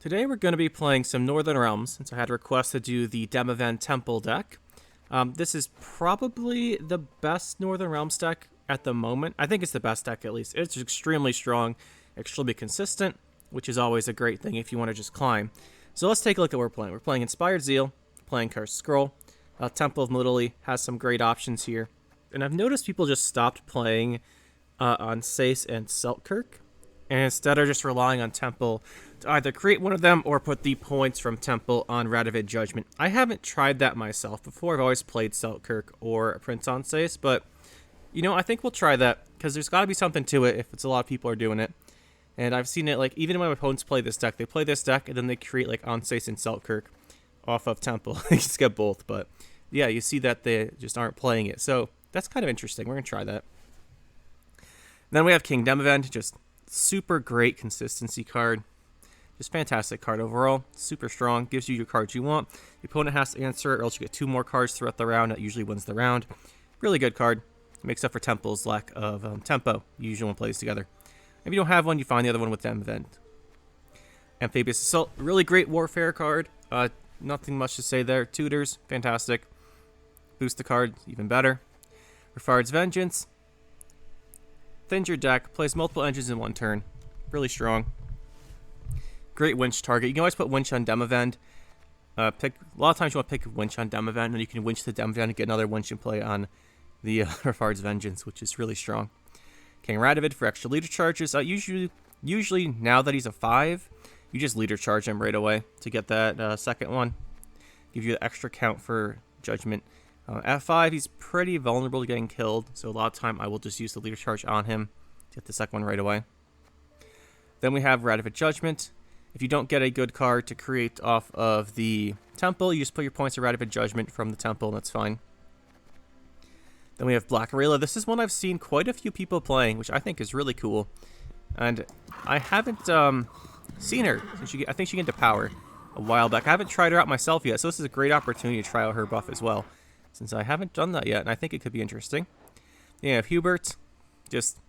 Today we're going to be playing some Northern Realms, since I had a request to do the Demavan Temple deck. This is probably the best Northern Realms deck at the moment. I think it's the best deck at least. It's extremely strong, extremely consistent, which is always a great thing if you want to just climb. So let's take a look at what we're playing. We're playing Inspired Zeal, playing Cursed Scroll. Temple of Melody has some great options here. And I've noticed people just stopped playing on Sace and Selkirk, and instead are just relying on Temple to either create one of them or put the points from Temple on Radovid Judgment. I haven't tried that myself before. I've always played Selkirk or Prince on Sace, but you know, I think we'll try that because there's got to be something to it if it's a lot of people are doing it. And I've seen it, like, even when my opponents play this deck, they play this deck and then they create like on Sace and Selkirk off of Temple. They just get both, but yeah, you see that they just aren't playing it. So that's kind of interesting. We're going to try that. Then we have King Demavan, just super great consistency card. Just fantastic card overall. Super strong. Gives you your cards you want. The opponent has to answer it, or else you get 2 more cards throughout the round. That usually wins the round. Really good card. Makes up for Temple's lack of tempo. You usually one plays together. If you don't have one, you find the other one with Demavan. Amphibious Assault. Really great warfare card. Nothing much to say there. Tutors. Fantastic. Boost the card. Even better. Refard's Vengeance. Thins your deck. Plays multiple engines in one turn. Really strong. Great winch target. You can always put winch on Demavan. A lot of times you want to pick winch on Demavan, and you can winch the Demavan and get another winch and play on the Refard's Vengeance, which is really strong. King Radovid for extra leader charges. Usually now that he's a 5, you just leader charge him right away to get that second one. Give you the extra count for Judgment. At 5, he's pretty vulnerable to getting killed, so a lot of time I will just use the leader charge on him to get the second one right away. Then we have Radovid Judgment. If you don't get a good card to create off of the Temple, you just put your points of Radovid Judgment from the Temple, and that's fine. Then we have Black Rayla. This is one I've seen quite a few people playing, which I think is really cool. And I haven't seen her since I think she got into Power a while back. I haven't tried her out myself yet, so this is a great opportunity to try out her buff as well, since I haven't done that yet, and I think it could be interesting. Then you have Hubert. Just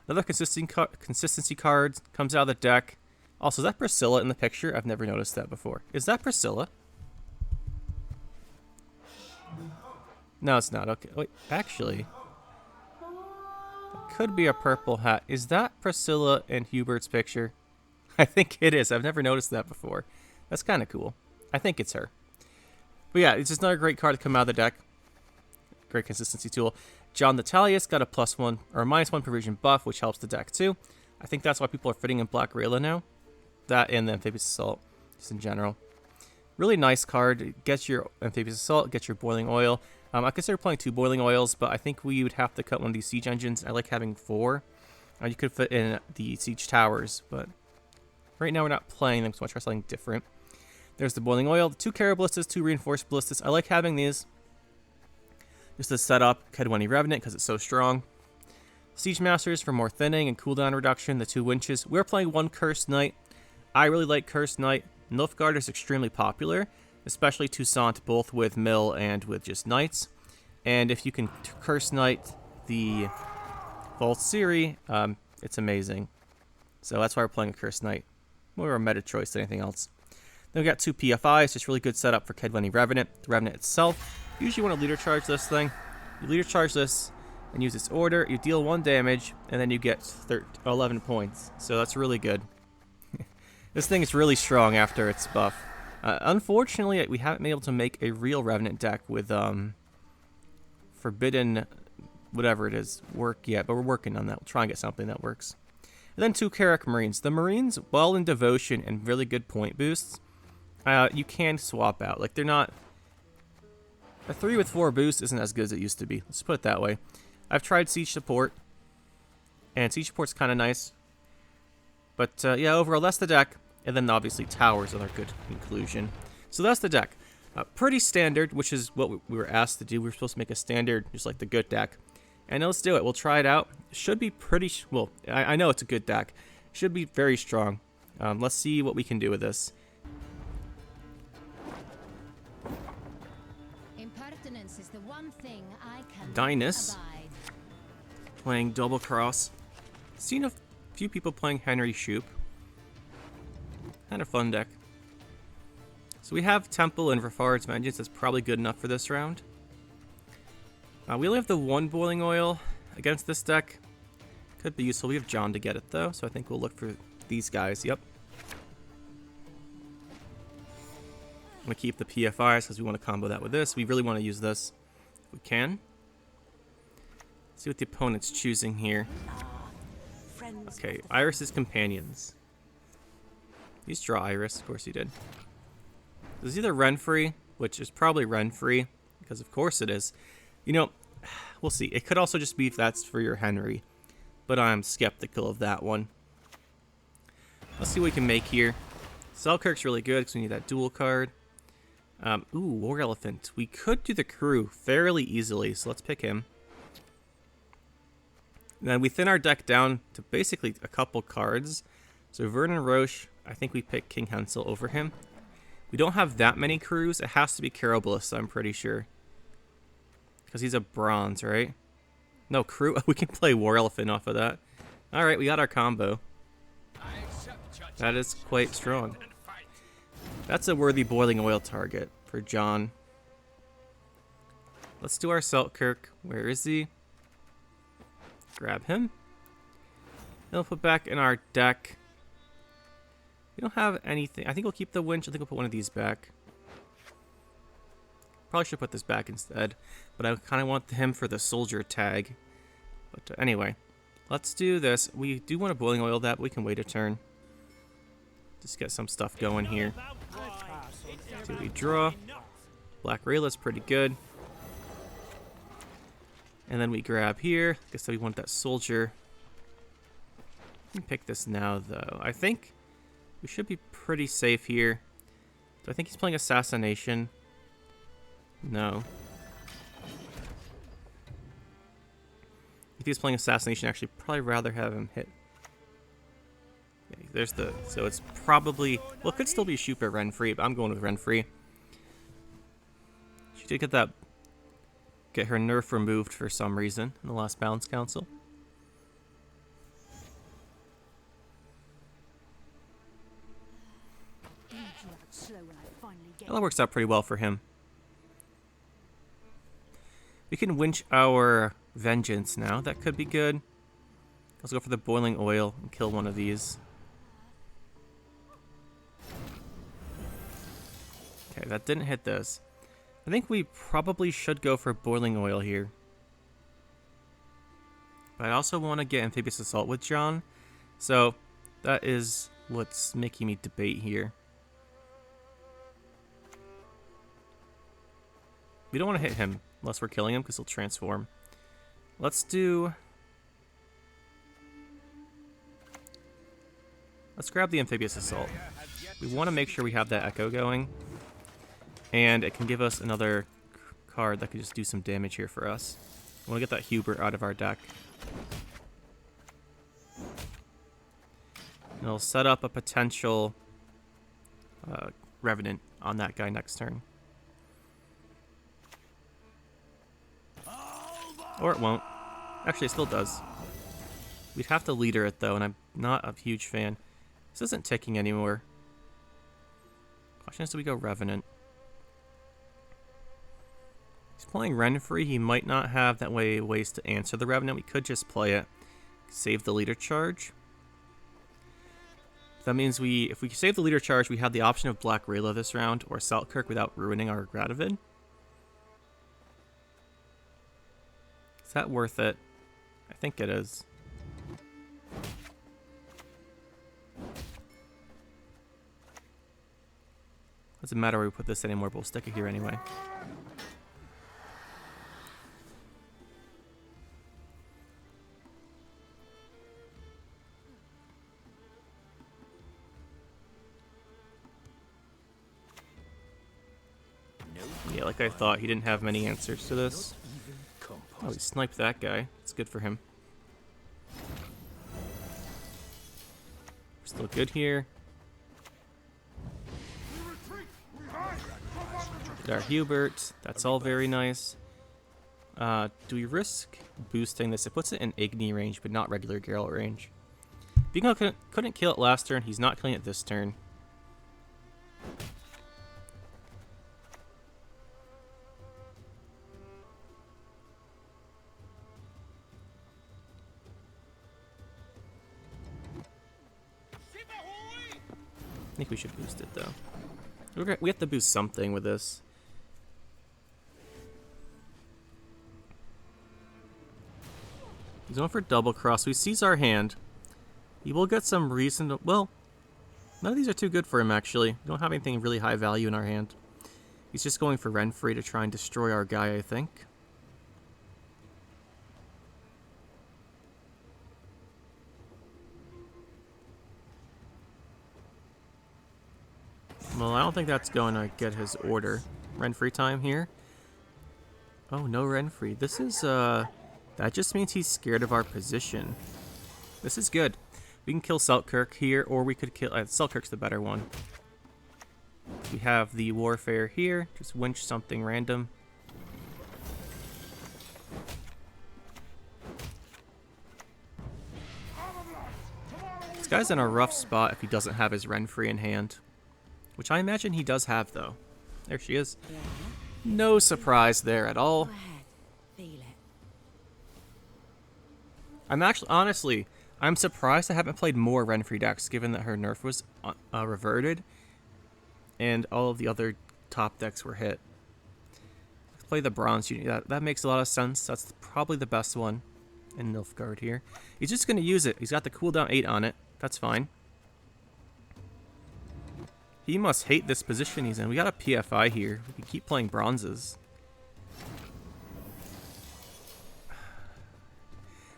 another consistency card. Comes out of the deck. Also, is that Priscilla in the picture? I've never noticed that before. Is that Priscilla? No, it's not. Okay, wait, actually, it could be a purple hat. Is that Priscilla in Hubert's picture? I think it is. I've never noticed that before. That's kind of cool. I think it's her. But yeah, it's just another great card to come out of the deck. Great consistency tool. John Natalius got a +1 or a -1 provision buff, which helps the deck too. I think that's why people are fitting in Black Rayla now. That and the Amphibious Assault, just in general. Really nice card. Gets your Amphibious Assault, gets your Boiling Oil. I consider playing 2 Boiling Oils, but I think we would have to cut one of these siege engines. I like having 4. You could fit in the siege towers, but right now we're not playing them, so I want to try something different. There's the Boiling Oil, 2Carrier Ballistas, 2 Reinforced Ballistas. I like having these just to set up Kedwenny Revenant because it's so strong. Siege Masters for more thinning and cooldown reduction, the 2 winches. We're playing 1 Cursed Knight. I really like Cursed Knight. Nilfgaard is extremely popular, especially Toussaint, both with Mill and with just Knights. And if you can Cursed Knight the Volsiri, it's amazing. So that's why we're playing a Cursed Knight. More of a meta choice than anything else. Then we got 2 PFIs, just really good setup for Kedwenny Revenant. The Revenant itself, you usually want to leader charge this thing. You leader charge this and use its order. You deal 1 damage, and then you get 11 points. So that's really good. This thing is really strong after its buff. Unfortunately, we haven't been able to make a real Revenant deck with Forbidden, whatever it is, work yet, but we're working on that. We'll try and get something that works. And then 2 Carrack Marines. The Marines, while in Devotion and really good point boosts, you can swap out. Like, they're not... A 3 with 4 boost isn't as good as it used to be. Let's put it that way. I've tried Siege Support, and Siege Support's kind of nice. But, yeah, overall, that's the deck. And then, obviously, Towers are a good conclusion. So that's the deck. Pretty standard, which is what we were asked to do. We were supposed to make a standard, just like the good deck. And let's do it. We'll try it out. Should be pretty... well, I know it's a good deck. Should be very strong. Let's see what we can do with this. Impertinence is the one thing I can Dynus. abide. Playing Double Cross. Seen a few people playing Henry Shoup. Kind of fun deck. So we have Temple and Rafard's Vengeance. That's probably good enough for this round. We only have the one Boiling Oil against this deck. Could be useful. We have John to get it, though, so I think we'll look for these guys. Yep. I'm going to keep the PFIs because we want to combo that with this. We really want to use this if we can. See what the opponent's choosing here. Okay, Iris's Companions. He's draw Iris. Of course he did. This is either Renfri, which is probably Renfri, because of course it is. You know, we'll see. It could also just be if that's for your Henry, but I'm skeptical of that one. Let's see what we can make here. Selkirk's really good because we need that dual card. Ooh, War Elephant. We could do the crew fairly easily, so let's pick him. Then we thin our deck down to basically a couple cards. So Vernon Roche, I think we pick King Hensel over him. We don't have that many crews. It has to be Caroblus, I'm pretty sure. Because he's a bronze, right? No, crew. We can play War Elephant off of that. Alright, we got our combo. That is quite strong. That's a worthy Boiling Oil target for John. Let's do our Selkirk. Where is he? Grab him. And we'll put back in our deck. We don't have anything. I think we'll keep the winch. I think we'll put one of these back. Probably should put this back instead. But I kind of want him for the soldier tag. But anyway, let's do this. We do want to Boiling Oil that, but we can wait a turn. Just get some stuff going here. So we draw. Black Rayla's pretty good. And then we grab here. Guess we want that soldier. We can pick this now, though. I think we should be pretty safe here. Do I think he's playing Assassination? No. If he's playing Assassination, I'd actually probably rather have him hit. Okay, there's the... So it's probably... Well, it could still be Shupa Renfri, but I'm going with Renfri. She did get that... Get her nerf removed for some reason in the last Balance Council. Well, that works out pretty well for him. We can winch our Vengeance now. That could be good. Let's go for the Boiling Oil and kill one of these. Okay, that didn't hit this. I think we probably should go for Boiling Oil here. But I also want to get Amphibious Assault with John. So that is what's making me debate here. We don't want to hit him unless we're killing him because he'll transform. Let's grab the Amphibious Assault. We want to make sure we have that Echo going. And it can give us another card that could just do some damage here for us. I want to get that Hubert out of our deck. And it'll set up a potential Revenant on that guy next turn. Or it won't. Actually, it still does. We'd have to leader it, though, and I'm not a huge fan. This isn't ticking anymore. Question is, do we go Revenant? He's playing Renfri. He might not have that ways to answer the Revenant. We could just play it. Save the leader charge. That means if we save the leader charge, we have the option of Black Rayla this round or Selkirk without ruining our Gradavid. Is that worth it? I think it is. Doesn't matter where we put this anymore, but we'll stick it here anyway. Yeah, like I thought, he didn't have many answers to this. Oh, he sniped that guy. It's good for him. We're still good here. Did our Hubert. That's all very nice. Do we risk boosting this? It puts it in Igni range, but not regular Geralt range. Bingo couldn't kill it last turn. He's not killing it this turn. think we should boost it though. We have to boost something with this. He's going for double cross. We seize our hand. He will get some reason to... Well, none of these are too good for him, actually. We don't have anything really high value in our hand. He's just going for Renfri to try and destroy our guy, I think. Well, I don't think that's going to get his order. Renfri time here. Oh, no Renfri. This is, that just means he's scared of our position. This is good. We can kill Selkirk here, or we could kill... Selkirk's the better one. We have the Warfare here. Just winch something random. This guy's in a rough spot if he doesn't have his Renfri in hand. Which I imagine he does have, though. There she is. No surprise there at all. I'm actually, honestly, I'm surprised I haven't played more Renfri decks, given that her nerf was reverted, and all of the other top decks were hit. Let's play the Bronze unit. That makes a lot of sense. That's probably the best one in Nilfgaard here. He's just going to use it. He's got the cooldown 8 on it. That's fine. He must hate this position he's in. We got a PFI here. We can keep playing bronzes.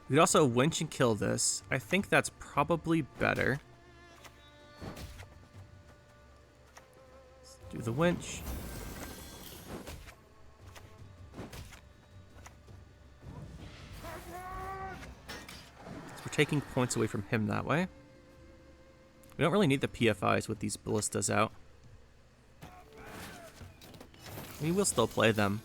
We could also winch and kill this. I think that's probably better. Let's do the winch. So we're taking points away from him that way. We don't really need the PFIs with these ballistas out. We will still play them.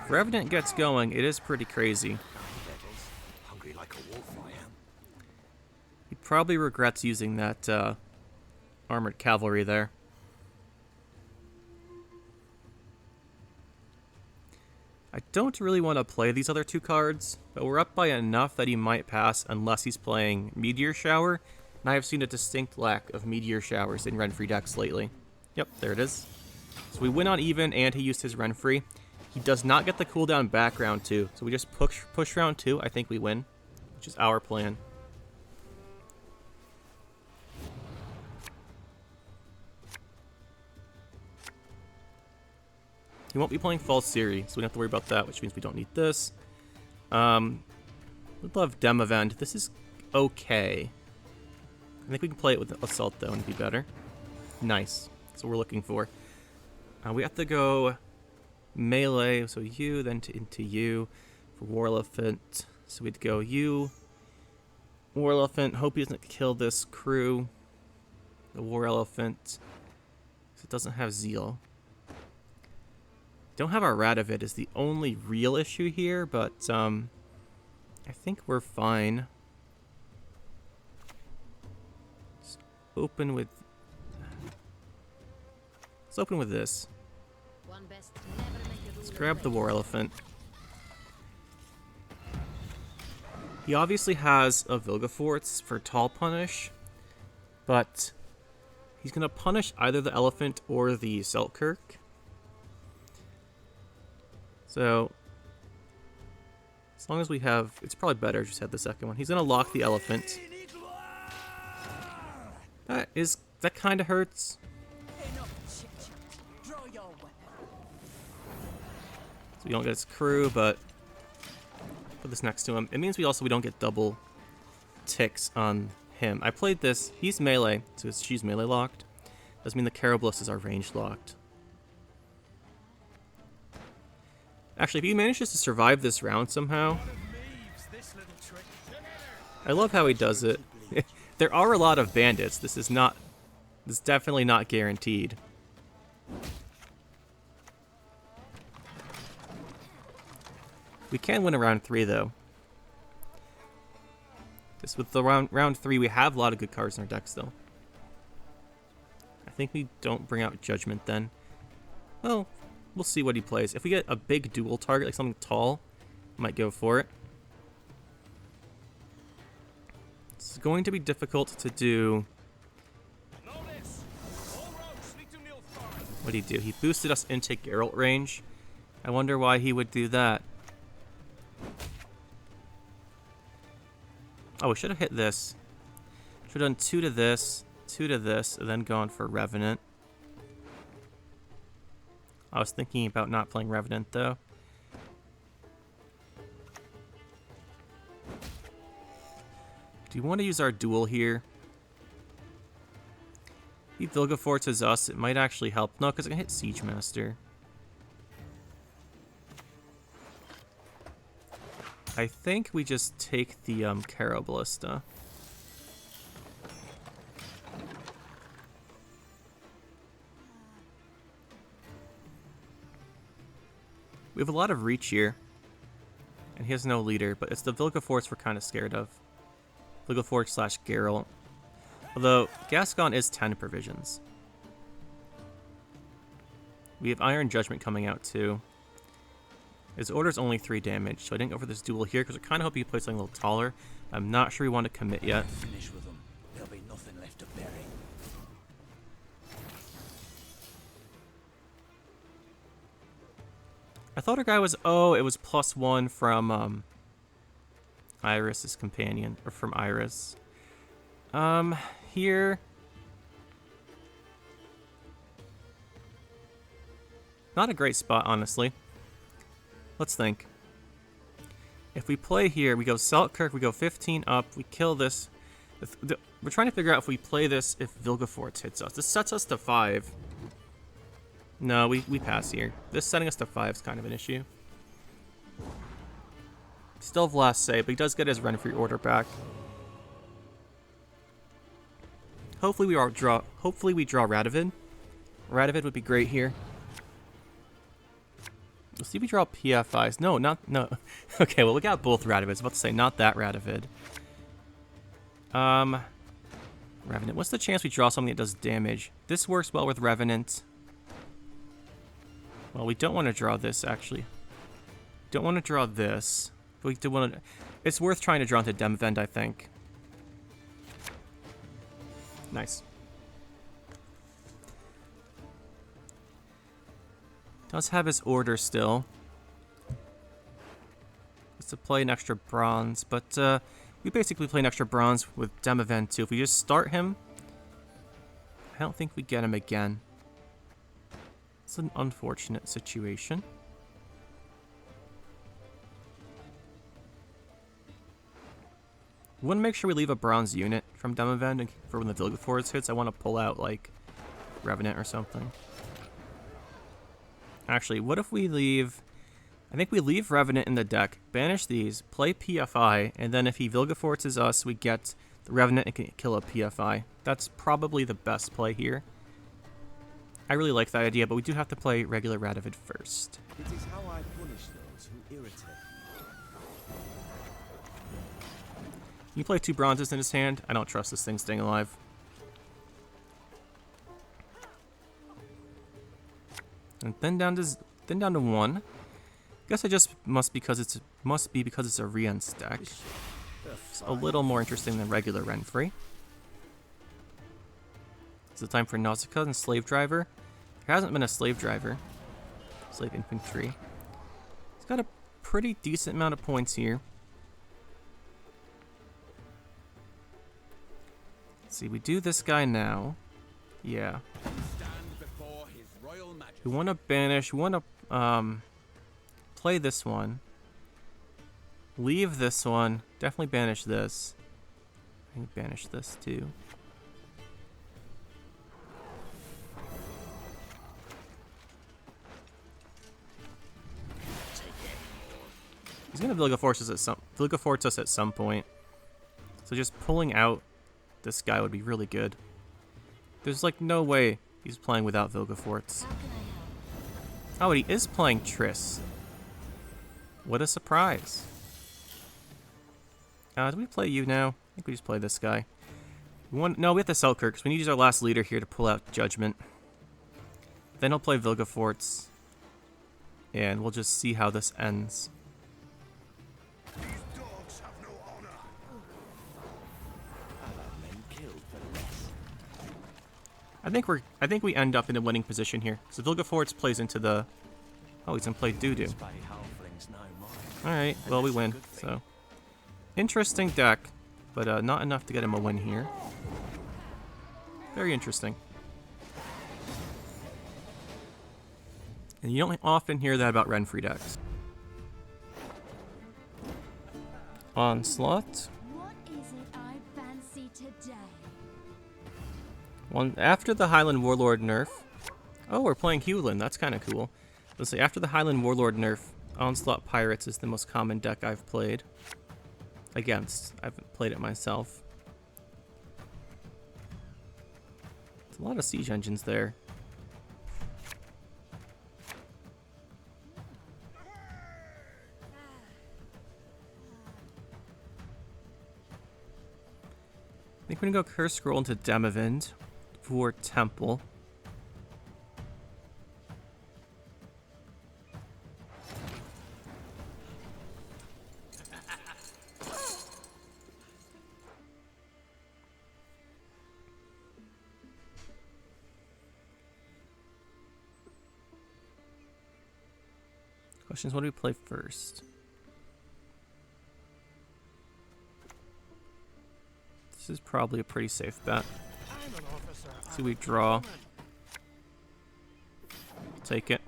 If Revenant gets going, it is pretty crazy. Hungry like a wolf I am. He probably regrets using that armored cavalry there. I don't really want to play these other two cards, but we're up by enough that he might pass unless he's playing Meteor Shower, and I have seen a distinct lack of Meteor Showers in Renfri decks lately. Yep, there it is. So we win on even, and he used his Renfri. He does not get the cooldown back round 2, so we just push round 2. I think we win, which is our plan. He won't be playing False Siri, so we don't have to worry about that, which means we don't need this. We'd love Demavend. This is okay. I think we can play it with Assault, though, and be better. Nice. That's what we're looking for. We have to go melee, so you, then into you for War Elephant. So we'd go you, War Elephant. Hope he doesn't kill this crew. The War Elephant. So it doesn't have Zeal. Don't have our Radovid is the only real issue here, but I think we're fine. Let's open with this. Let's grab the War Elephant. He obviously has a Vilgefortz for Tall Punish, but he's gonna punish either the Elephant or the Selkirk. So, as long as we have... It's probably better just have the second one. He's going to lock the Elephant. That kind of hurts. So we don't get his crew, but... Put this next to him. It means we don't get double ticks on him. I played this... He's melee, so she's melee locked. Doesn't mean the Carablus are range locked. Actually, if he manages to survive this round somehow... I love how he does it. There are a lot of bandits. This is definitely not guaranteed. We can win a round 3, though. Just with the round 3, we have a lot of good cards in our decks, though. I think we don't bring out Judgment then. Well... We'll see what he plays. If we get a big dual target, like something tall, might go for it. It's going to be difficult to do. What did he do? He boosted us into Geralt range. I wonder why he would do that. Oh, we should have hit this. Should have done 2 to this, 2 to this, and then gone for Revenant. I was thinking about not playing Revenant, though. Do you want to use our duel here? If he Vilgefortzes us, it might actually help. No, because I can hit Siege Master. I think we just take the Caro Ballista. We have a lot of reach here. And he has no leader, but it's the Vilgefortz we're kind of scared of. Vilgefortz / Geralt. Although, Gascon is 10 provisions. We have Iron Judgment coming out too. His order's only 3 damage, so I didn't go for this duel here because I kind of hope he plays something a little taller. I'm not sure we want to commit yet. Finish with them. There'll be nothing left to bury. I thought our guy was... Oh, it was +1 from Iris's companion, or from Iris. Here... Not a great spot, honestly. Let's think. If we play here, we go Selkirk, we go 15 up, we kill this. We're trying to figure out if we play this if Vilgefortz hits us. This sets us to 5. No, we pass here. This setting us to 5 is kind of an issue. Still have last say, but he does get his Renfri order back. Hopefully we draw Radovid. Radovid would be great here. Let's see if we draw PFIs. No. Okay, well we got both Radovids. I was about to say not that Radovid. Revenant. What's the chance we draw something that does damage? This works well with Revenant. Well, we don't want to draw this actually. Don't want to draw this. But we do want to. It's worth trying to draw into Demavend, I think. Nice. Does have his order still. It's to play an extra bronze, but we basically play an extra bronze with Demavend too. If we just start him, I don't think we get him again. It's an unfortunate situation. We want to make sure we leave a bronze unit from Demavend, and for when the Vilgefortz hits, I want to pull out like Revenant or something. Actually, what if we leave... I think we leave Revenant in the deck, banish these, play PFI, and then if he Vilgefortzes us, we get the Revenant and can kill a PFI. That's probably the best play here. I really like that idea, but we do have to play regular Radovid first. It is how I punish those who irritate. Can you play 2 bronzes in his hand? I don't trust this thing staying alive. And then down to 1. Guess I just must be because it's a Rience deck. It's a little more interesting than regular Renfri. Is it time for Nausicaa and Slave Driver? There hasn't been a Slave Driver. Slave Infantry. He's got a pretty decent amount of points here. Let's see, we do this guy now. Yeah. We want to banish. We want to play this one. Leave this one. Definitely banish this. I think banish this too. He's gonna Vilgefortz us at some point. So just pulling out this guy would be really good. There's like no way he's playing without Vilgefortz. Oh, and he is playing Triss. What a surprise. Do we play you now? I think we just play this guy. No, we have to Selkirk, because we need to use our last leader here to pull out Judgment. Then he'll play Vilgefortz. And we'll just see how this ends. I think we end up in a winning position here. So Vilgefortz plays into the... Oh, he's gonna play doo-doo. Alright, well we win, so... Interesting deck, but not enough to get him a win here. Very interesting. And you don't often hear that about Renfri decks. Onslaught. What is it I fancy today? One after the Highland Warlord nerf. Oh, we're playing Hewlin. That's kind of cool. Let's see. After the Highland Warlord nerf, Onslaught Pirates is the most common deck I've played against. I haven't played it myself. There's a lot of siege engines there. I think we're gonna go Curse Scroll into Demavind for Temple. Questions, what do we play first? This is probably a pretty safe bet. See, we draw. Take it.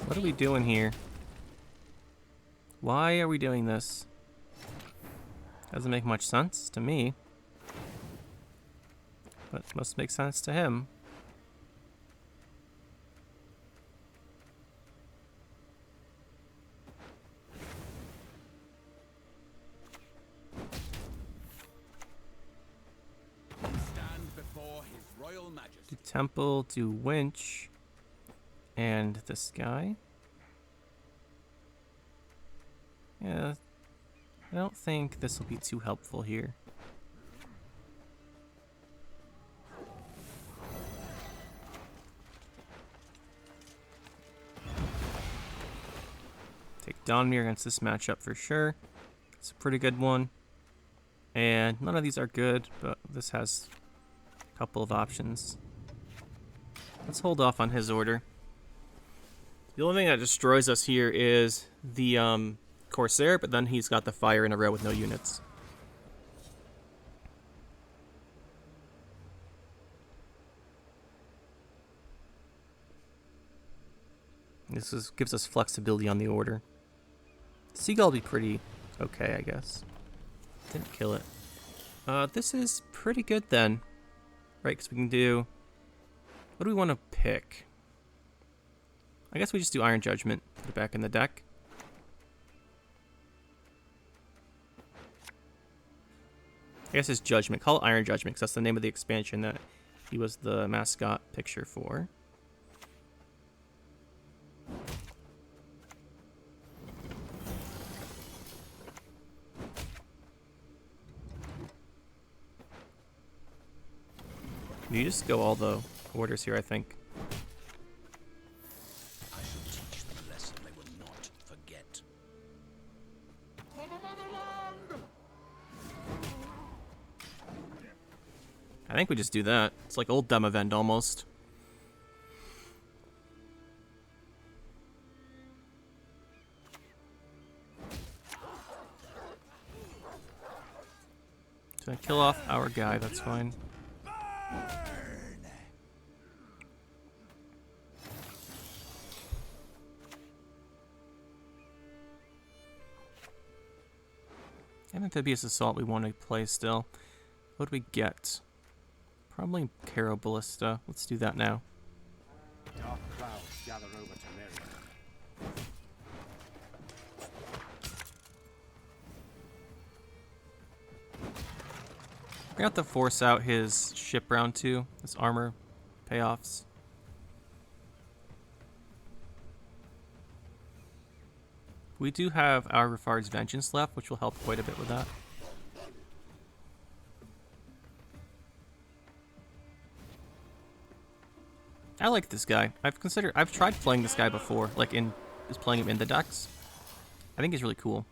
What are we doing here? Why are we doing this? Doesn't make much sense to me. But must make sense to him. Stand before His Royal Majesty. Do Temple, do Winch, and this guy. Yeah, I don't think this will be too helpful here. Take Donmir against this matchup for sure. It's a pretty good one. And none of these are good, but this has a couple of options. Let's hold off on his order. The only thing that destroys us here is the Corsair, but then he's got the fire in a row with no units. Gives us flexibility on the order. Seagull will be pretty okay, I guess. Didn't kill it. This is pretty good then. Right, because we can do... What do we want to pick? I guess we just do Iron Judgment. Put it back in the deck. I guess it's Judgment. Call it Iron Judgment because that's the name of the expansion that he was the mascot picture for. You just go all the orders here, I think. I shall teach them a lesson they will not forget. I think we just do that. It's like old Demavend almost. So I kill off our guy, that's fine. Amphibious Assault we want to play still. What do we get? Probably Caro Ballista. Let's do that now. Dark clouds gather over Temeria. We have to force out his ship round 2. His armor payoffs. We do have our Rafard's Vengeance left, which will help quite a bit with that. I like this guy. I've tried playing this guy before, like just playing him in the decks. I think he's really cool.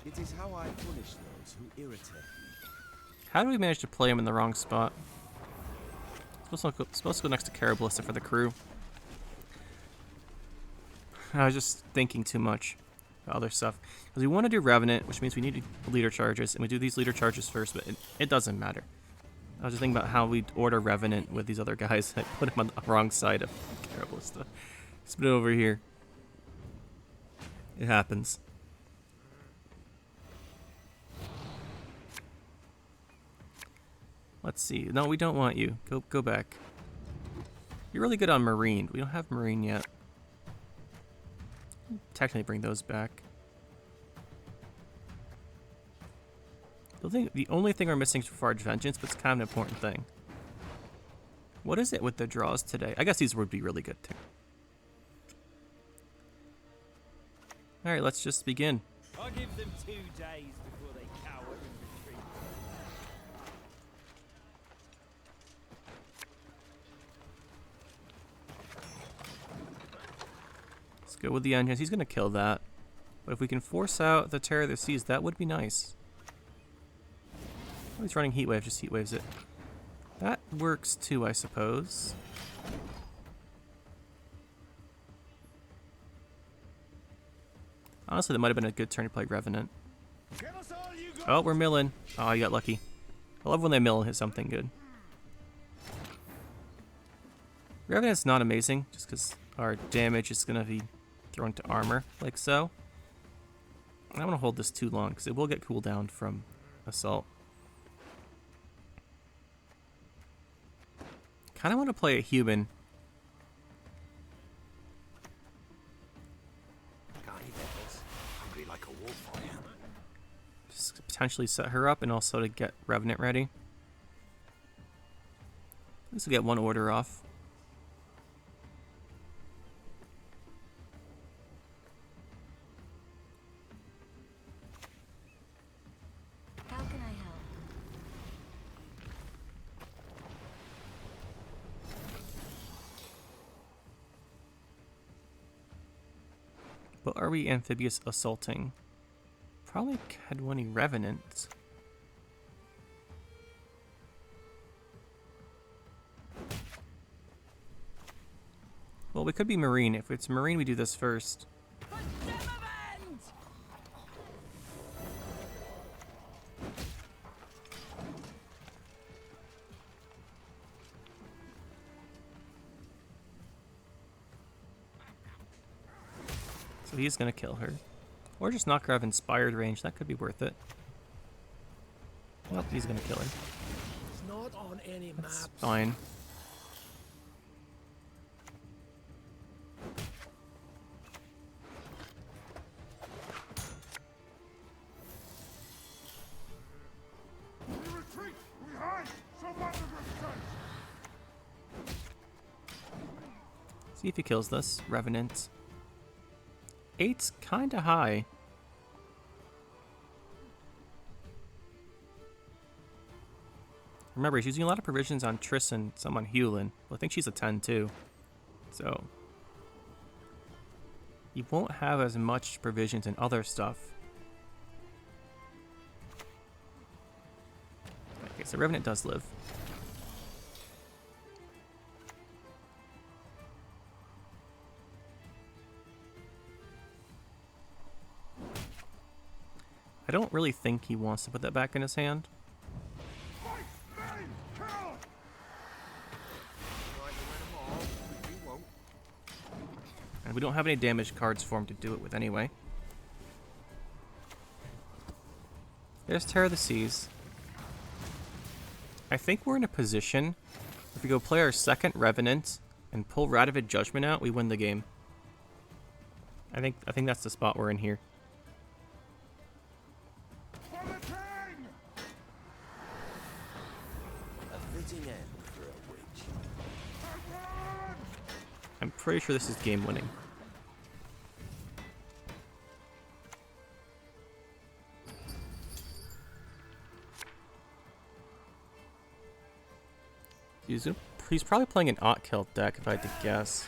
It is how I punish those who irritate me. How do we manage to play him in the wrong spot? Supposed to go next to Carablissa for the crew. I was just thinking too much about other stuff. Because we want to do Revenant, which means we need leader charges, and we do these leader charges first, but it doesn't matter. I was just thinking about how we order Revenant with these other guys. I put him on the wrong side of Carablissa. Let's put it over here. It happens. Let's see. No, we don't want you. Go back. You're really good on Marine. We don't have Marine yet. Technically bring those back. The only thing we're missing is Farge Vengeance, but it's kind of an important thing. What is it with the draws today? I guess these would be really good too. Alright, let's just begin. I'll give them 2 days before they cower and retreat. Let's go with the engines. He's going to kill that. But if we can force out the Terror of the Seas, that would be nice. Oh, he's running Heatwave, just Heatwaves it. That works too, I suppose. Honestly, that might have been a good turn to play Revenant. Oh, we're milling. Oh, you got lucky. I love when they mill and hit something good. Revenant's not amazing, just because our damage is going to be thrown to armor, like so. I don't want to hold this too long, because it will get cooldown from Assault. Kind of want to play a human. Hungry like a wolf I am. Just potentially set her up and also to get Revenant ready. At least we'll get one order off. How can I help? But are we amphibious assaulting? Probably had winning Revenant. Well, we could be Marine. If it's Marine, we do this first. So he's gonna kill her. Or just knock her out of inspired range. That could be worth it. Well, he's gonna kill her. It's not on any That's maps. fine. See if he kills this. Revenant. 8's kinda high. Remember, he's using a lot of provisions on Triss and some on Hewlin. Well, I think she's a 10 too. So he won't have as much provisions and other stuff. Okay, so Revenant does live. I don't really think he wants to put that back in his hand. And we don't have any damage cards for him to do it with anyway. There's Terror of the Seas. I think we're in a position, if we go play our second Revenant and pull Radovid Judgment out, we win the game. I think that's the spot we're in here. A fitting end for a witch. pretty sure this is game winning. He's probably playing an Ot Kill deck if I had to guess.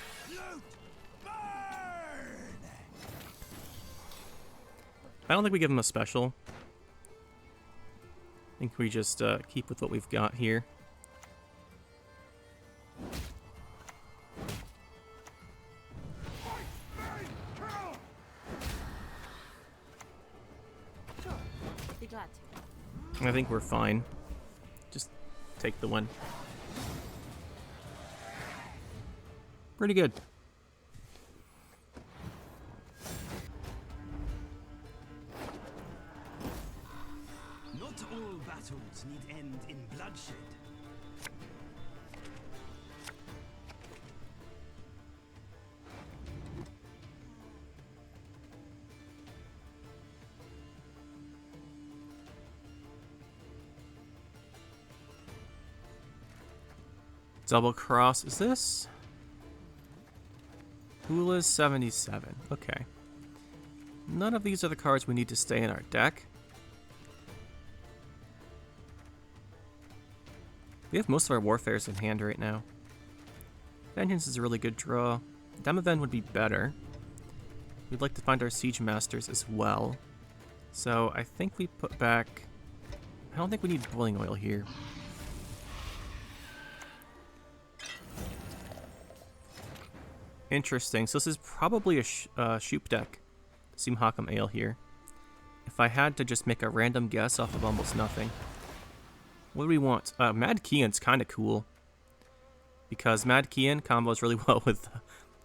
I don't think we give him a special. I think we just keep with what we've got here. Be glad to. I think we're fine. Just take the win. Pretty good. Not all battles need end in bloodshed. Double cross. Is this? Hula's 77. Okay. None of these are the cards we need to stay in our deck. We have most of our Warfares in hand right now. Vengeance is a really good draw. Demoven would be better. We'd like to find our Siege Masters as well. So I think we put back... I don't think we need Boiling Oil here. Interesting. So this is probably a Shoop deck. Seem Hakam Ale here. If I had to just make a random guess off of almost nothing. What do we want? Mad Kian's kind of cool. Because Mad Kian combos really well with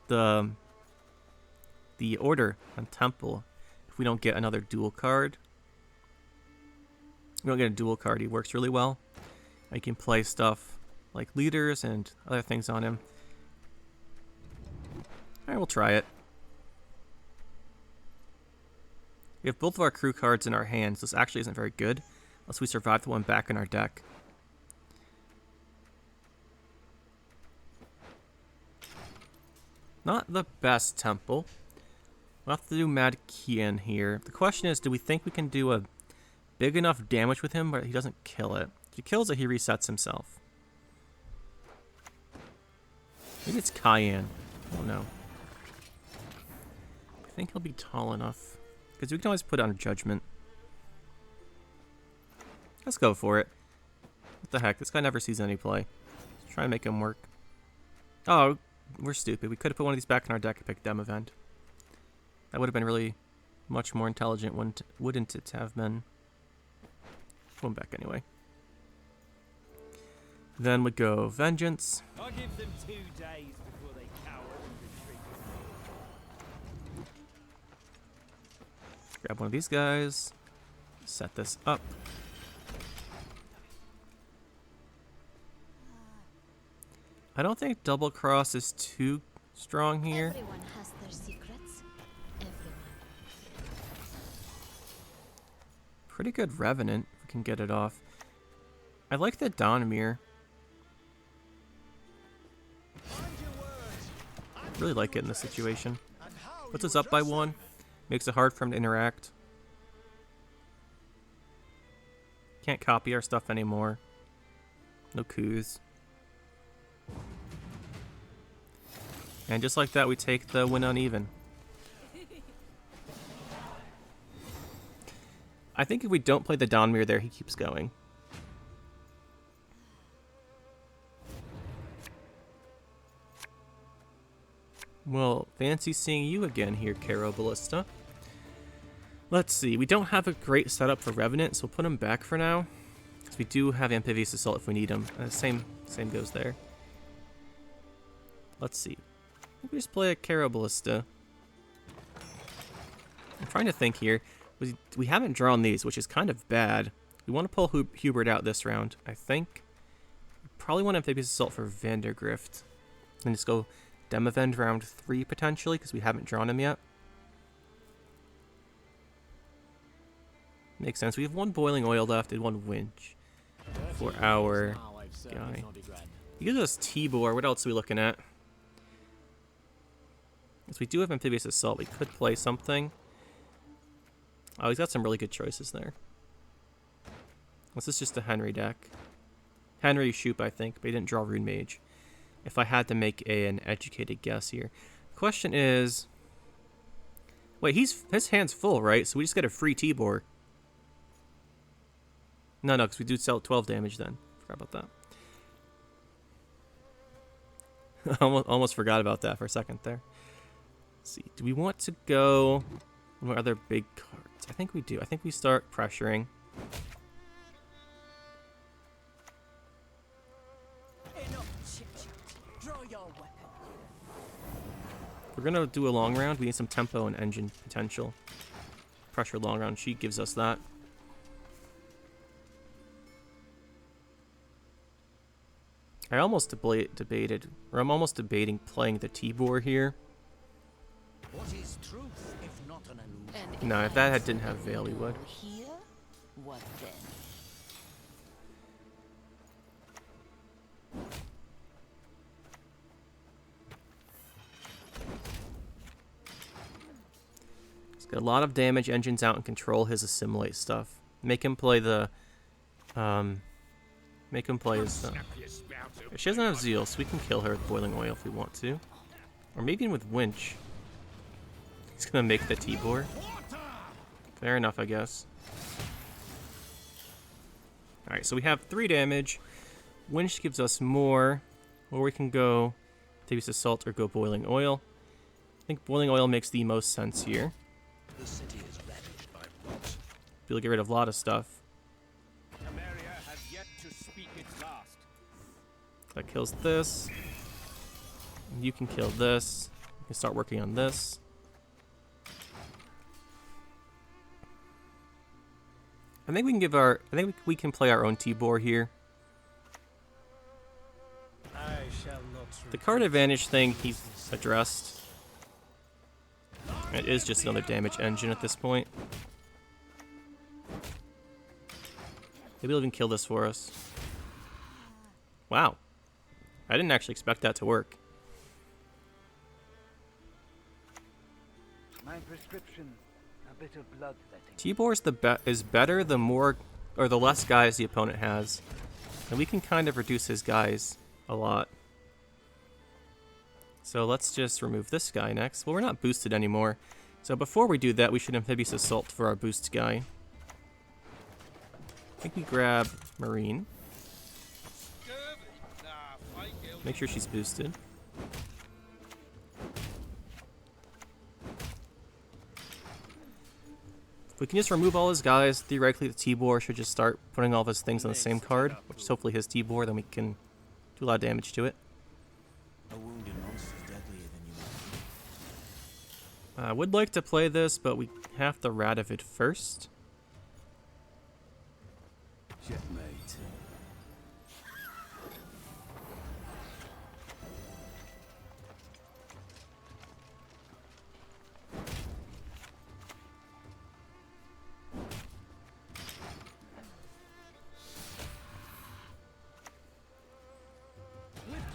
the Order on Temple. If we don't get another dual card. If we don't get a dual card, he works really well. I can play stuff like Leaders and other things on him. Alright, we'll try it. We have both of our crew cards in our hands. This actually isn't very good, unless we survive the one back in our deck. Not the best temple. We'll have to do Mad Kian here. The question is, do we think we can do a big enough damage with him where he doesn't kill it? If he kills it, he resets himself. Maybe it's Cayenne. I don't know. I think he'll be tall enough. Because we can always put on Judgment. Let's go for it. What the heck? This guy never sees any play. Let's try and make him work. Oh, we're stupid. We could have put one of these back in our deck and picked Demavend. That would have been really much more intelligent, wouldn't it have been? Put him back anyway. Then we go Vengeance. I give them 2 days before they cower and retreat. Grab one of these guys. Set this up. I don't think Double Cross is too strong here. Everyone has their secrets. Everyone. Pretty good Revenant, if we can get it off. I like the Donmir. Really like it in this situation. Puts us up by 1. Makes it hard for him to interact. Can't copy our stuff anymore. No coups. And just like that, we take the win uneven. I think if we don't play the Donmir there, he keeps going. Well, fancy seeing you again here, Caro Ballista. Let's see. We don't have a great setup for Revenant, so we'll put him back for now. Because we do have Amphibious Assault if we need him. Same goes there. Let's see. I think we just play a Caro Ballista. I'm trying to think here. We haven't drawn these, which is kind of bad. We want to pull Hubert out this round, I think. We probably want Amphibious Assault for Vandergrift. And just go Demavend round 3 potentially, because we haven't drawn him yet. Makes sense. We have 1 Boiling Oil left and 1 Winch for our guy. He gives us Tibor. What else are we looking at? Since we do have Amphibious Assault, we could play something. Oh, he's got some really good choices there. This is just a Henry deck. Henry Shoop, I think, but he didn't draw Rune Mage. If I had to make an educated guess here. Question is... Wait, his hand's full, right? So we just get a free Tibor. No, because we do sell 12 damage then. Forgot about that. almost forgot about that for a second there. Let's see, do we want to go... What other big cards? I think we do. I think we start pressuring. If we're gonna do a long round, we need some tempo and engine potential. Pressure long round, she gives us that. I almost debated, or I'm almost debating playing the Tibor here. What is truth if not an illusion? And No, if that didn't have Veil, we would. here, what then? He's got a lot of damage, engines out, and control his Assimilate stuff. Make him play the... Make him play his... She doesn't have Zeal, so we can kill her with Boiling Oil if we want to. Or maybe even with Winch. He's gonna make the Tibor. Fair enough, I guess. Alright, so we have 3 damage. Winch gives us more. Or we can go Amphibious Assault or go Boiling Oil. I think Boiling Oil makes the most sense here. The city is ravaged by rot. We'll get rid of a lot of stuff. Temeria has yet to speak its last. That kills this. You can kill this. You can start working on this. I think we can give our... I think we can play our own Tibor here. I shall not The card advantage thing he's addressed. It is just another damage engine at this point. Maybe he'll even kill this for us. Wow. I didn't actually expect that to work. My prescription, a bit of bloodletting. Tibor's is better the more or the less guys the opponent has. And we can kind of reduce his guys a lot. So let's just remove this guy next. Well, we're not boosted anymore. So before we do that, we should Amphibious Assault for our boost guy. I think we grab Marine. Make sure she's boosted. If we can just remove all his guys, theoretically the Tibor should just start putting all of his things on the same card, which is hopefully his Tibor, then we can do a lot of damage to it. A wounded monster's deadlier than you I would like to play this, but we have to Radovid first. Checkmate.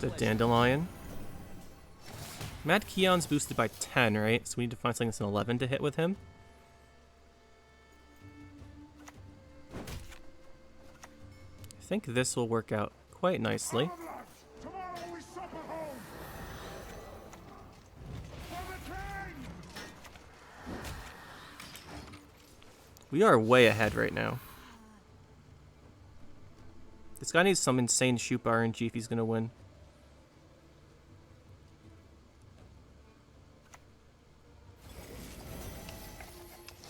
The Dandelion. Mad Keon's boosted by 10, right? So we need to find something that's an 11 to hit with him. I think this will work out quite nicely. Tomorrow we supper home. For the king! We are way ahead right now. This guy needs some insane shoot RNG if he's going to win.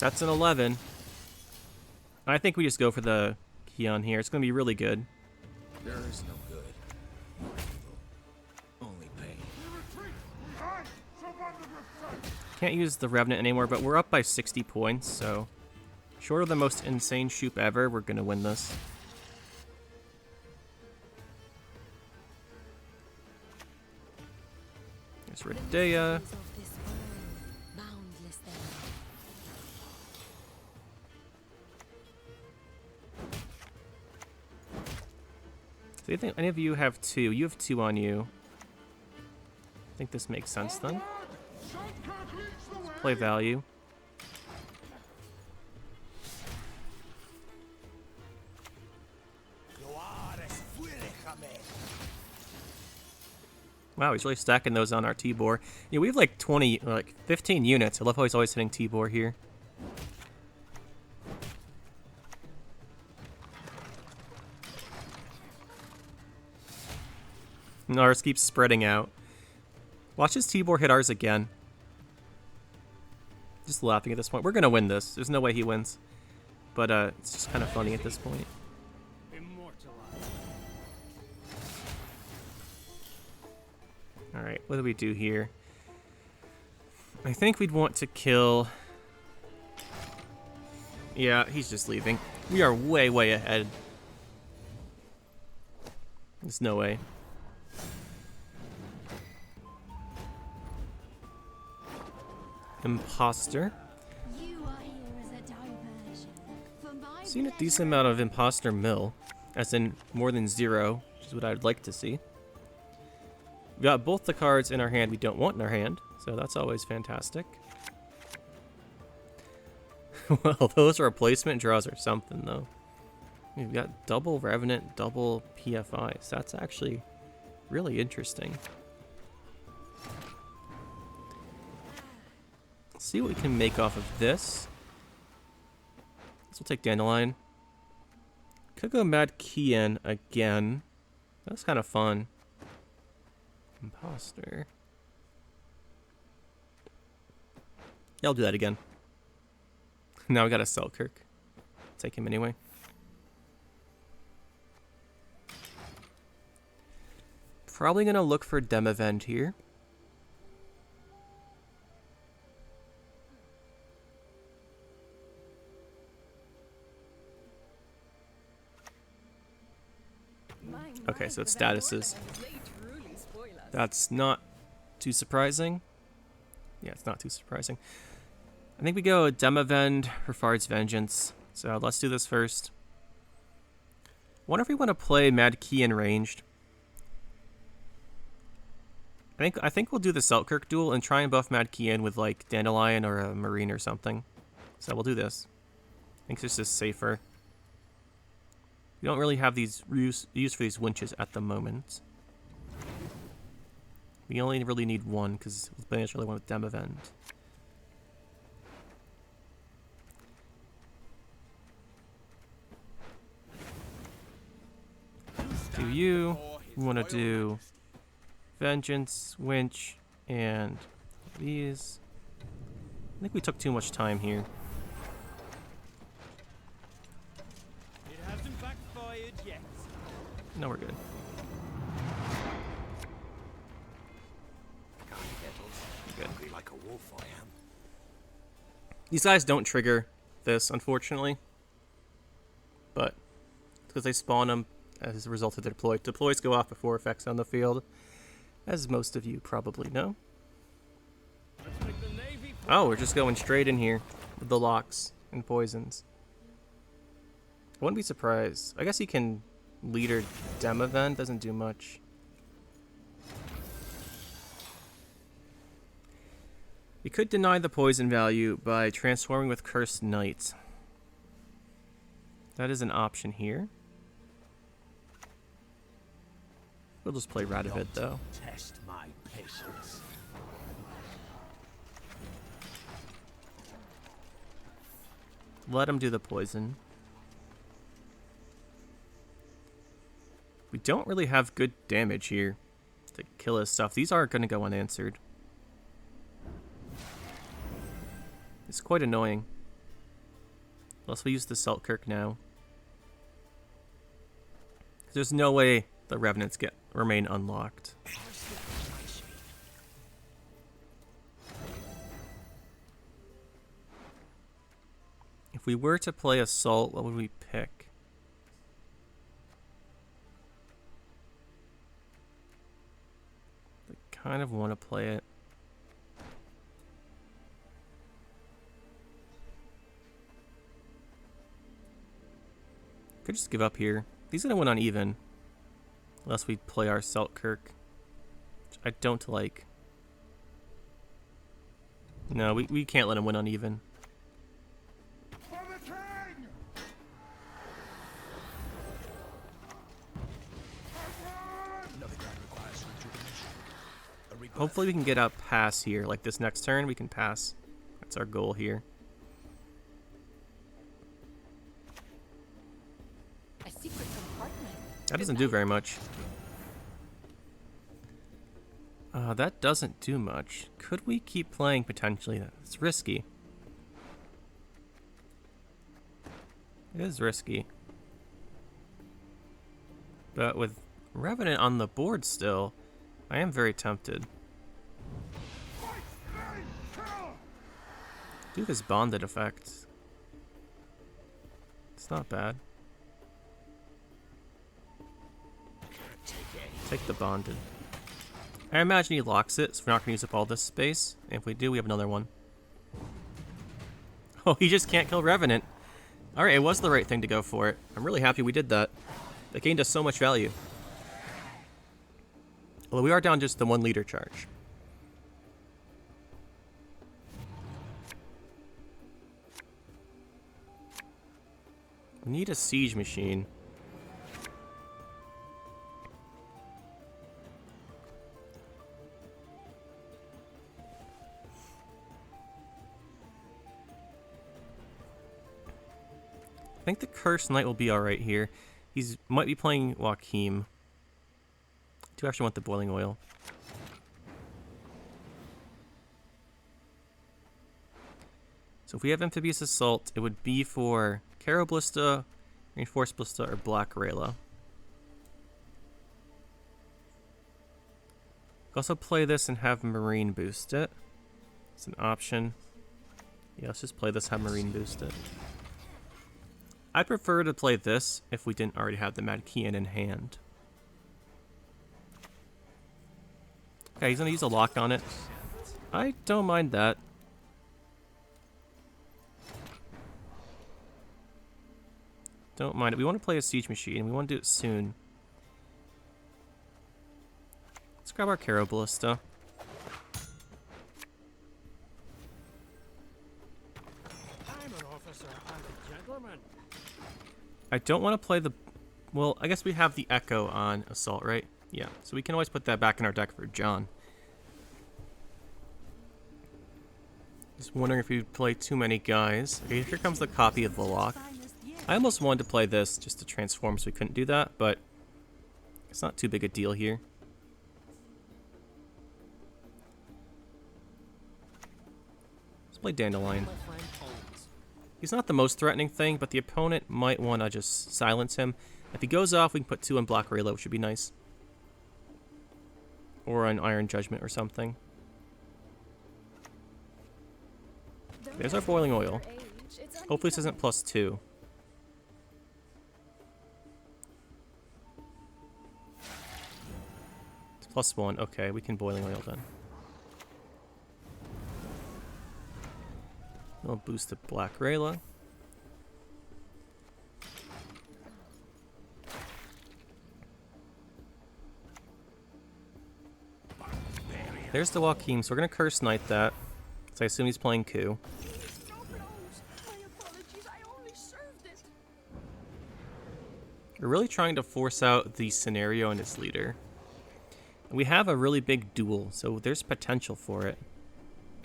That's an 11. I think we just go for the Keon here. It's going to be really good. There is no good, nor evil, only pain. Can't use the Revenant anymore, but we're up by 60 points, so short of the most insane shoot ever, we're going to win this. There's Redea. Do you think any of you have 2? You have 2 on you. I think this makes sense then. Play value. Wow, he's really stacking those on our T-Bor. Yeah, we have like 20, like 15 units. I love how he's always hitting T-Bor here. And ours keeps spreading out. Watch his T-Bor hit ours again. Just laughing at this point. We're gonna win this. There's no way he wins. But it's just kind of funny at this point. Alright, what do we do here? I think we'd want to kill... Yeah, he's just leaving. We are way, way ahead. There's no way. Imposter. Seen a decent amount of imposter mill, as in more than 0, which is what I'd like to see. We got both the cards in our hand we don't want in our hand, so that's always fantastic. Well, those replacement draws are something, though. We've got double Revenant, double PFIs. That's actually really interesting. Let's see what we can make off of this. This will take Dandelion. Could go Mad Kian again. That's kind of fun. Imposter. Yeah, I'll do that again. Now we got a Selkirk. Take him anyway. Probably gonna look for Demavend here. Okay, so it's statuses. That's not too surprising. Yeah, it's not too surprising. I think we go Demavend, Refard's Vengeance. So let's do this first. Wonder if we want to play Mad Key in ranged. I think we'll do the Selkirk duel and try and buff Mad Key in with like Dandelion or a Marine or something. So we'll do this. I think this is safer. We don't really have these use for these winches at the moment. We only really need one because we really want with Demavend. Do you want to do Vengeance, Winch, and these? I think we took too much time here. It hasn't backfired yet. No, we're good. Good. Like a wolf, I am. These guys don't trigger this, unfortunately. But because they spawn them as a result of the deploy. Deploys go off before effects on the field, as most of you probably know. Oh, we're just going straight in here with the locks and poisons. I wouldn't be surprised. I guess he can leader Demavend, doesn't do much. We could deny the poison value by transforming with Cursed Knight. That is an option here. We'll just play Radovid though. Test my patience. Let him do the poison. We don't really have good damage here to kill his stuff. These aren't going to go unanswered. It's quite annoying. Unless we use the Selkirk now. There's no way the Revenants remain unlocked. If we were to play Assault, what would we pick? I kind of want to play it. Could just give up here. He's gonna win on even. Unless we play our Selkirk. Which I don't like. No, we can't let him win uneven. Hopefully we can get a pass here. Like this next turn, we can pass. That's our goal here. A secret compartment. That doesn't do very much. That doesn't do much. Could we keep playing potentially? It's risky. It is risky. But with Revenant on the board still, I am very tempted. Do this bonded effect. It's not bad. Take the bonded. I imagine he locks it, so we're not going to use up all this space. And if we do, we have another one. Oh, he just can't kill Revenant. Alright, it was the right thing to go for it. I'm really happy we did that. That gained us so much value. Although we are down just the 1 leader charge. We need a siege machine. I think the Cursed Knight will be alright here. He's might be playing Joachim. I do actually want the boiling oil. So if we have Amphibious Assault, it would be for Carablista, Reinforced Ballista, or Black Rayla. Also play this and have Marine boost it. It's an option. Yeah, let's just play this, have Marine boost it. I'd prefer to play this if we didn't already have the Mad Kian in hand. Okay, he's gonna use a lock on it. I don't mind that. Don't mind it. We want to play a siege machine. We want to do it soon. Let's grab our Caro Ballista. I'm an officer and a gentleman. I don't want to play the... Well, I guess we have the Echo on Assault, right? Yeah, so we can always put that back in our deck for John. Just wondering if we play too many guys. Okay, here comes the copy of the lock. I almost wanted to play this just to transform so we couldn't do that, but it's not too big a deal here. Let's play Dandelion. He's not the most threatening thing, but the opponent might want to just silence him. If he goes off, we can put 2 on Black Rayla, which would be nice. Or an Iron Judgment or something. There's our boiling oil. Hopefully this isn't +2. It's +1. Okay, we can boiling oil then. We'll boost the Black Rayla. There's the Joachim, so we're gonna Curse Knight that. So I assume he's playing Coup. We're really trying to force out the scenario in his leader. We have a really big duel, so there's potential for it.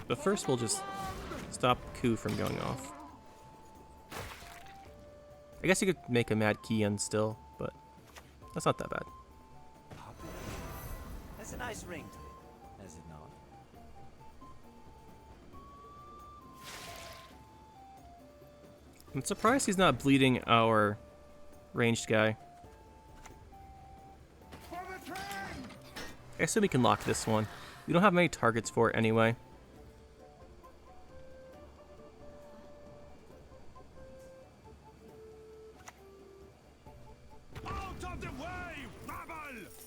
But first we'll just stop Coup from going off. I guess you could make a Mad Kian still, but that's not that bad. That's a nice ring to it, has it not? I'm surprised he's not bleeding our ranged guy. I assume we can lock this one. We don't have many targets for it anyway.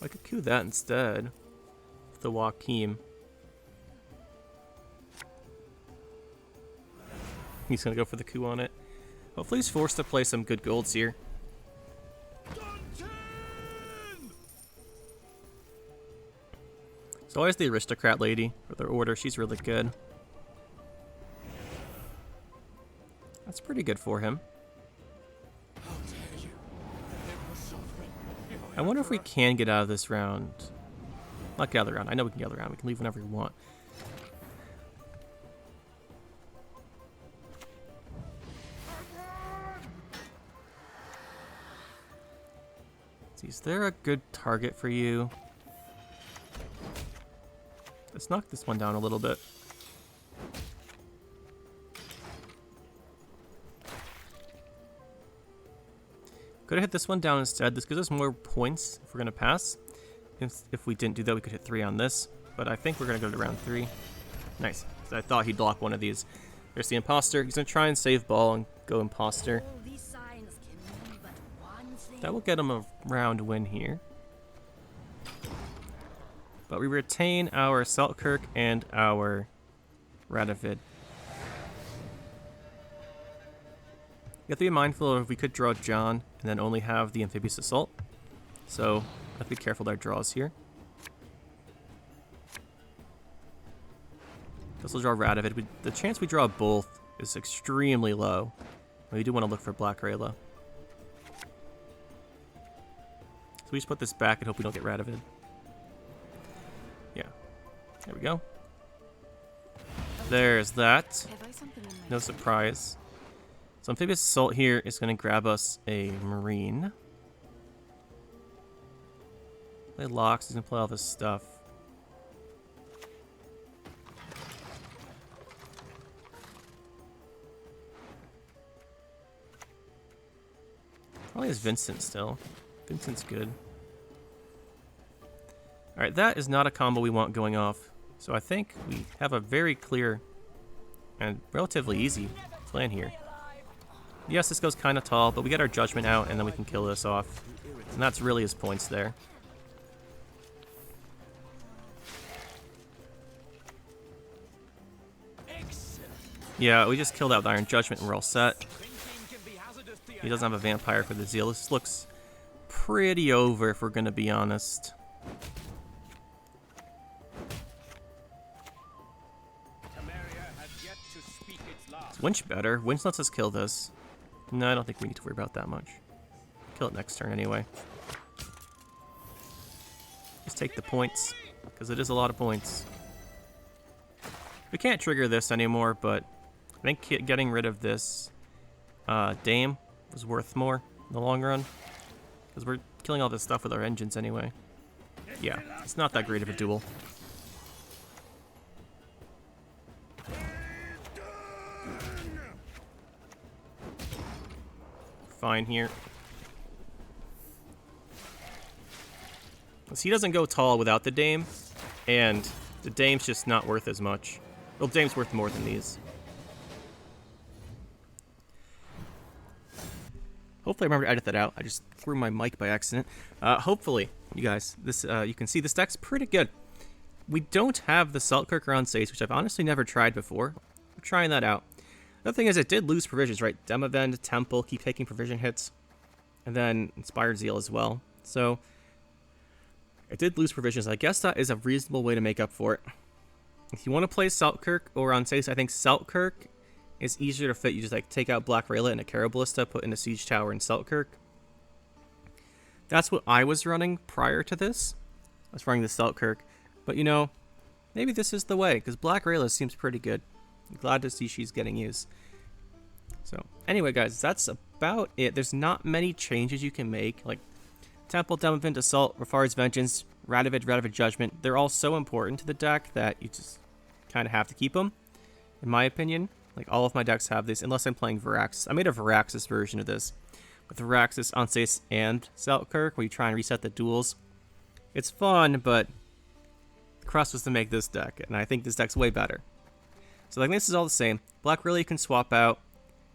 I could coup that instead. With the Joachim. He's gonna go for the coup on it. Hopefully he's forced to play some good golds here. So always the aristocrat lady for their order. She's really good. That's pretty good for him. I wonder if we can get out of this round. Not get out of the round. I know we can get out of the round. We can leave whenever we want. Is there a good target for you? Let's knock this one down a little bit. Could have hit this one down instead. This gives us more points if we're going to pass. If we didn't do that, we could hit 3 on this. But I think we're going to go to round 3. Nice. I thought he'd block one of these. There's the Imposter. He's going to try and save ball and go Imposter. That will get him a round win here. But we retain our Selkirk and our Radovid. You have to be mindful of we could draw John and then only have the Amphibious Assault. So have to be careful with our draws here. This will draw Radovid. The chance we draw both is extremely low. We do want to look for Black Rayla. So we just put this back and hope we don't get Radovid. Yeah. There we go. There's that. No surprise. So Amphibious Assault here is going to grab us a Marine. Play Locks. He's going to play all this stuff. Probably has Vincent still. Vincent's good. Alright, that is not a combo we want going off. So I think we have a very clear and relatively easy plan here. Yes, this goes kind of tall, but we get our Judgment out and then we can kill this off. And that's really his points there. Yeah, we just killed out with Iron Judgment and we're all set. He doesn't have a Vampire for the Zeal. This looks pretty over if we're going to be honest. Is Winch better? Winch lets us kill this. No, I don't think we need to worry about that much. Kill it next turn anyway. Just take the points, because it is a lot of points. We can't trigger this anymore, but I think getting rid of this Dame was worth more in the long run. Because we're killing all this stuff with our engines anyway. Yeah, it's not that great of a duel. Fine here. So he doesn't go tall without the Dame, and the Dame's just not worth as much. Well, the Dame's worth more than these. Hopefully I remember to edit that out. I just threw my mic by accident. Hopefully, you guys, this you can see this deck's pretty good. We don't have the Selkirk around Sace, which I've honestly never tried before. We're trying that out. The other thing is it did lose provisions, right? Demavend, Temple, keep taking provision hits. And then Inspired Zeal as well. So, it did lose provisions. I guess that is a reasonable way to make up for it. If you want to play Selkirk or on Sace, I think Selkirk is easier to fit. You just like take out Black Rayla and a Caraballista, put in a Siege Tower in Selkirk. That's what I was running prior to this. I was running the Selkirk. But you know, maybe this is the way, because Black Rayla seems pretty good. I'm glad to see she's getting used. So, anyway guys, that's about it. There's not many changes you can make. Like, Temple, Demavend, Assault, Rafari's Vengeance, Radovid Judgment. They're all so important to the deck that you just kind of have to keep them, in my opinion. Like, all of my decks have this, unless I'm playing Viraxis. I made a Viraxis version of this, with Viraxis, Onsace, and Selkirk, where you try and reset the duels. It's fun, but the crust was to make this deck, and I think this deck's way better. So like this is all the same. Black Rayla you can swap out.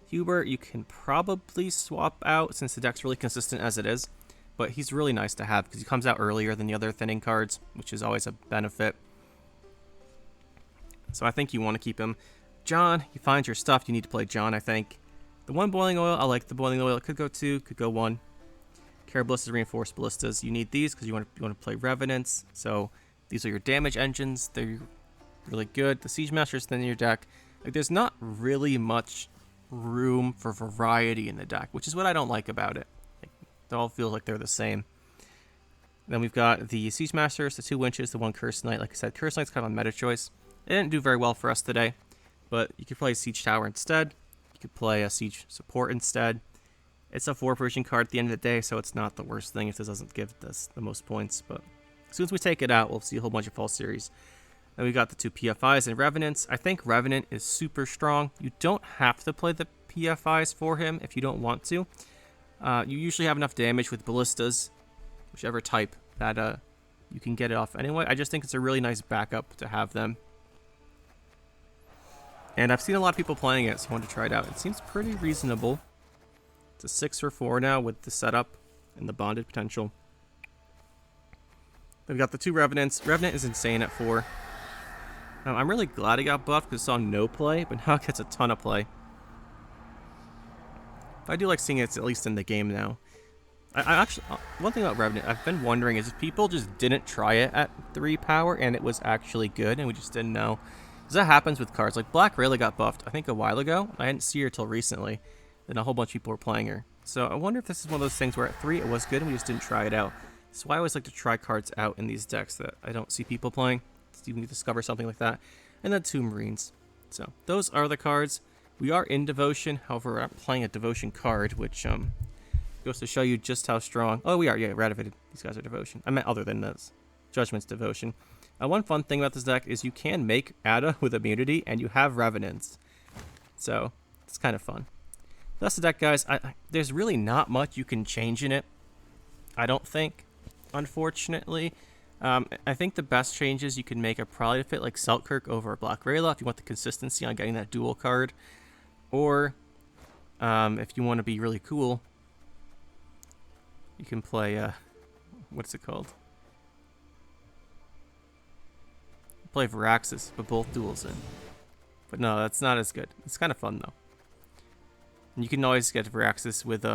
Hubert you can probably swap out since the deck's really consistent as it is. But he's really nice to have because he comes out earlier than the other thinning cards, which is always a benefit. So I think you want to keep him. John, he finds your stuff. You need to play John, I think. The one Boiling Oil, I like the Boiling Oil. It could go 2, could go 1. Ballistas, Reinforced Ballistas. You need these because you want to play Revenants. So these are your damage engines. They're really good. The Siege Master's thin in your deck. Like, there's not really much room for variety in the deck, which is what I don't like about it. Like, it all feels like they're the same. Then we've got the Siege Masters, the 2 Winches, the 1 Curse Knight. Like I said, Curse Knight's kind of a meta choice. It didn't do very well for us today, but you could play Siege Tower instead. You could play a Siege Support instead. It's a 4-version card at the end of the day, so it's not the worst thing if this doesn't give us the most points. But as soon as we take it out, we'll see a whole bunch of false series. Then we got the 2 PFIs and Revenants. I think Revenant is super strong. You don't have to play the PFIs for him if you don't want to. You usually have enough damage with Ballistas, whichever type, that you can get it off anyway. I just think it's a really nice backup to have them. And I've seen a lot of people playing it, so I wanted to try it out. It seems pretty reasonable. It's a 6 for 4 now with the setup and the bonded potential. Then we got the 2 Revenants. Revenant is insane at 4. I'm really glad it got buffed because it saw no play, but now it gets a ton of play. I do like seeing it at least in the game now. I actually, one thing about Revenant, I've been wondering is if people just didn't try it at 3 power and it was actually good and we just didn't know. Because that happens with cards. Like Black Rayleigh got buffed, I think a while ago. I didn't see her till recently. Then a whole bunch of people were playing her. So I wonder if this is one of those things where at 3 it was good and we just didn't try it out. That's why I always like to try cards out in these decks that I don't see people playing. See if we can discover something like that. And then 2 Marines. So those are the cards. We are in Devotion. However, we're not playing a Devotion card, which goes to show you just how strong. Oh, we are. Yeah, ratified. These guys are Devotion. I meant other than this. Judgment's Devotion. One fun thing about this deck is you can make Ada with immunity, and you have Revenants. So it's kind of fun. That's the deck, guys. There's really not much you can change in it, I don't think, unfortunately. I think the best changes you can make are probably to fit like Selkirk over Black Rayleigh if you want the consistency on getting that dual card. Or if you want to be really cool, you can play, what's it called? Play Viraxis, but both duels in. But no, that's not as good. It's kind of fun, though. And you can always get Viraxis with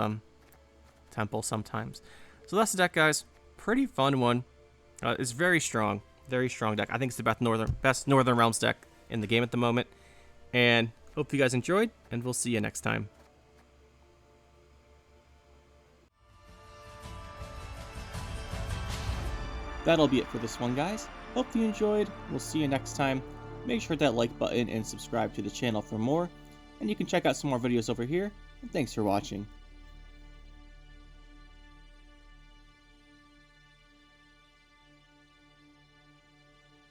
Temple sometimes. So that's the deck, guys. Pretty fun one. It's very strong. Very strong deck. I think it's the best Northern Realms deck in the game at the moment. And hope you guys enjoyed, and we'll see you next time. That'll be it for this one, guys. Hope you enjoyed. We'll see you next time. Make sure to hit that like button and subscribe to the channel for more. And you can check out some more videos over here. And thanks for watching.